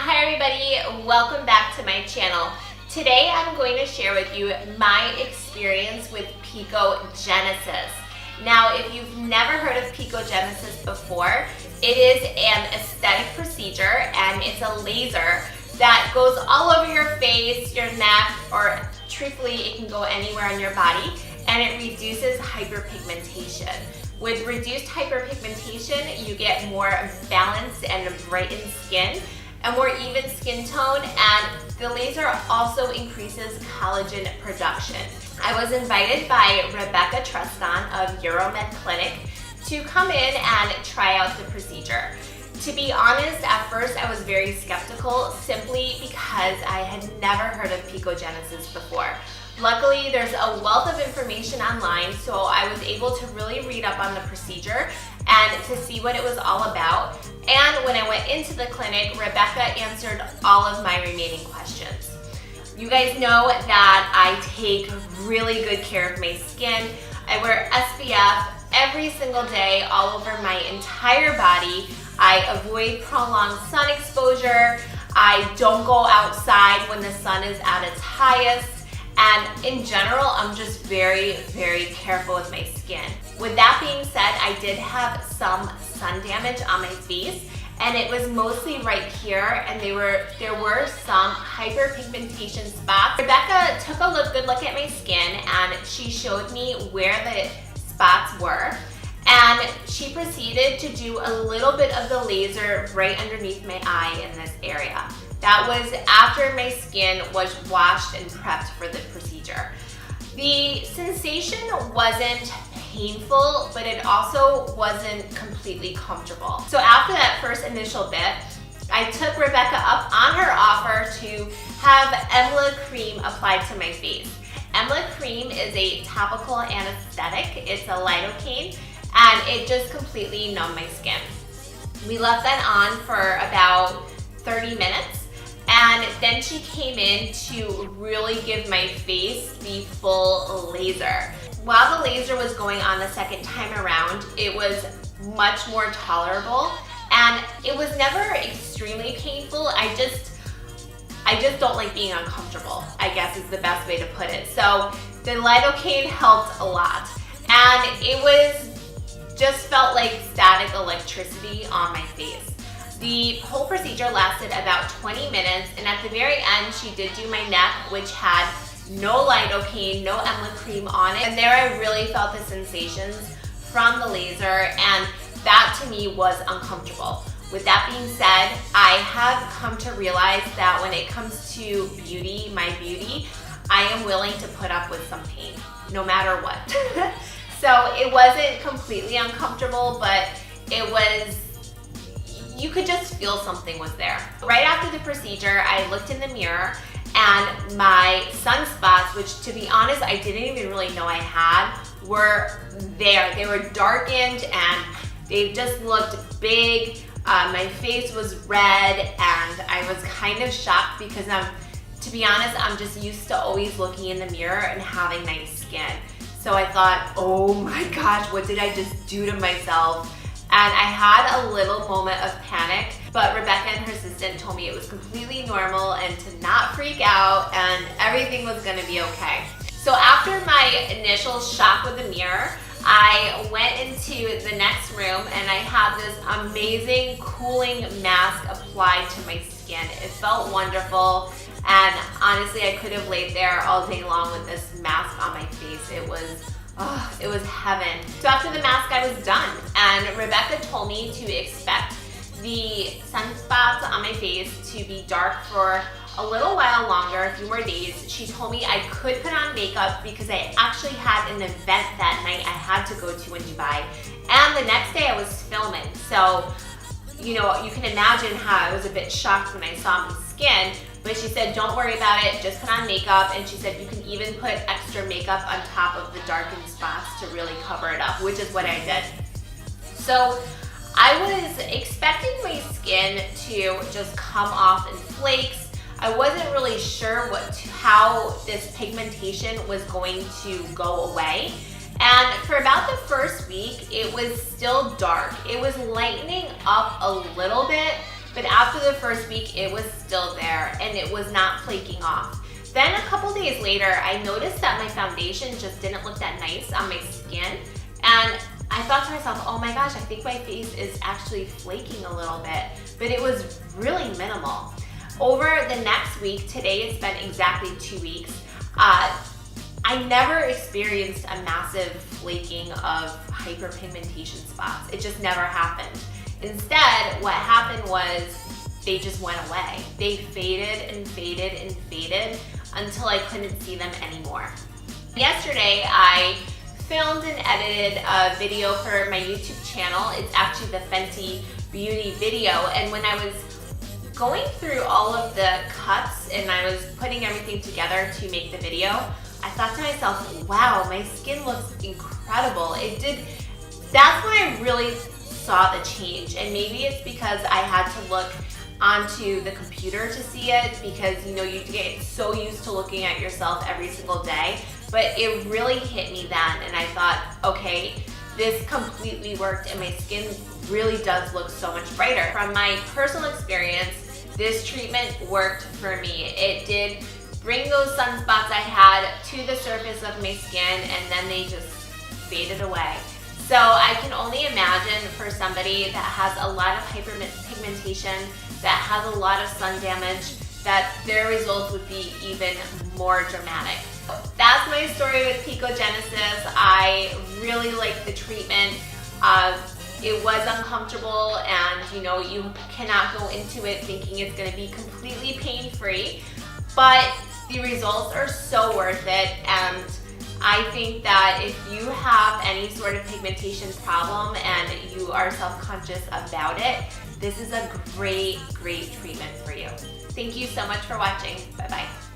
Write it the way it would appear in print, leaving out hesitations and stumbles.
Hi everybody, welcome back to my channel. Today I'm going to share with you my experience with PICO Genesis. Now, if you've never heard of PICO Genesis before, it is an aesthetic procedure and it's a laser that goes all over your face, your neck, or truthfully it can go anywhere on your body, and it reduces hyperpigmentation. With reduced hyperpigmentation, you get more balanced and brightened skin, a more even skin tone, and the laser also increases collagen production. I was invited by Treston of Euromed clinic to come in and try out the procedure. To be honest, at first I was very skeptical simply because I had never heard of PICO Genesis before. Luckily, there's a wealth of information online, so I was able to really read up on the procedure and to see what it was all about. And when I went into the clinic, Rebecca answered all of my remaining questions. You guys know that I take really good care of my skin. I wear SPF every single day all over my entire body. I avoid prolonged sun exposure. I don't go outside when the sun is at its highest. And in general, I'm just very, very careful with my skin. With that being said, I did have some sun damage on my face, and it was mostly right here, and there were some hyperpigmentation spots. Rebecca took a good look at my skin, and she showed me where the spots were, and she proceeded to do a little bit of the laser right underneath my eye in this area. That was after my skin was washed and prepped for the procedure. The sensation wasn't painful, but it also wasn't completely comfortable. So after that first initial bit, I took Rebecca up on her offer to have Emla cream applied to my face. Emla cream is a topical anesthetic. It's a lidocaine, and it just completely numbed my skin. We left that on for about 30 minutes. And then she came in to really give my face the full laser. While the laser was going on the second time around, it was much more tolerable, and it was never extremely painful. I just don't like being uncomfortable, I guess is the best way to put it. So the lidocaine helped a lot, and it just felt like static electricity on my face. The whole procedure lasted about 20 minutes, and at the very end, she did do my neck, which had no lidocaine, no Emla cream on it. And there I really felt the sensations from the laser, and that to me was uncomfortable. With that being said, I have come to realize that when it comes to beauty, my beauty, I am willing to put up with some pain, no matter what. So it wasn't completely uncomfortable, but it was, you could just feel something was there. Right after the procedure, I looked in the mirror and my sunspots, which to be honest, I didn't even really know I had, were there. They were darkened and they just looked big. My face was red, and I was kind of shocked because to be honest, I'm just used to always looking in the mirror and having nice skin. So I thought, oh my gosh, what did I just do to myself? And I had a little moment of panic, but Rebecca and her assistant told me it was completely normal and to not freak out and everything was gonna be okay. So after my initial shock with the mirror, I went into the next room and I had this amazing cooling mask applied to my skin. It felt wonderful, and honestly, I could have laid there all day long with this mask on my face. It was heaven. So after the mask, I was done, and Rebecca told me to expect the sunspots on my face to be dark for a little while longer, a few more days. She told me I could put on makeup because I actually had an event that night I had to go to in Dubai, and the next day I was filming. So, you know, you can imagine how I was a bit shocked when I saw my skin. But she said, don't worry about it, just put on makeup. And she said, you can even put extra makeup on top of the darkened spots to really cover it up, which is what I did. So I was expecting my skin to just come off in flakes. I wasn't really sure how this pigmentation was going to go away. And for about the first week, it was still dark. It was lightening up a little bit, but after the first week, it was still there and it was not flaking off. Then a couple days later, I noticed that my foundation just didn't look that nice on my skin, and I thought to myself, oh my gosh, I think my face is actually flaking a little bit, but it was really minimal. Over the next week, today it's been exactly 2 weeks, I never experienced a massive flaking of hyperpigmentation spots. It just never happened. Instead, what happened was they just went away. They faded and faded and faded until I couldn't see them anymore. Yesterday, I filmed and edited a video for my YouTube channel. It's actually the Fenty Beauty video, and when I was going through all of the cuts and I was putting everything together to make the video, I thought to myself, wow, my skin looks incredible. That's when I really saw the change, and maybe it's because I had to look onto the computer to see it, because you get so used to looking at yourself every single day, but it really hit me then, and I thought, okay, this completely worked and my skin really does look so much brighter. From my personal experience, this treatment worked for me. It did bring those sunspots I had to the surface of my skin, and then they just faded away. So I can only imagine for somebody that has a lot of hyperpigmentation, that has a lot of sun damage, that their results would be even more dramatic. That's my story with PICO Genesis. I really like the treatment. It was uncomfortable, and you cannot go into it thinking it's going to be completely pain-free, but the results are so worth it. And I think that if you have any sort of pigmentation problem and you are self-conscious about it, this is a great treatment for you. Thank you so much for watching. Bye-bye.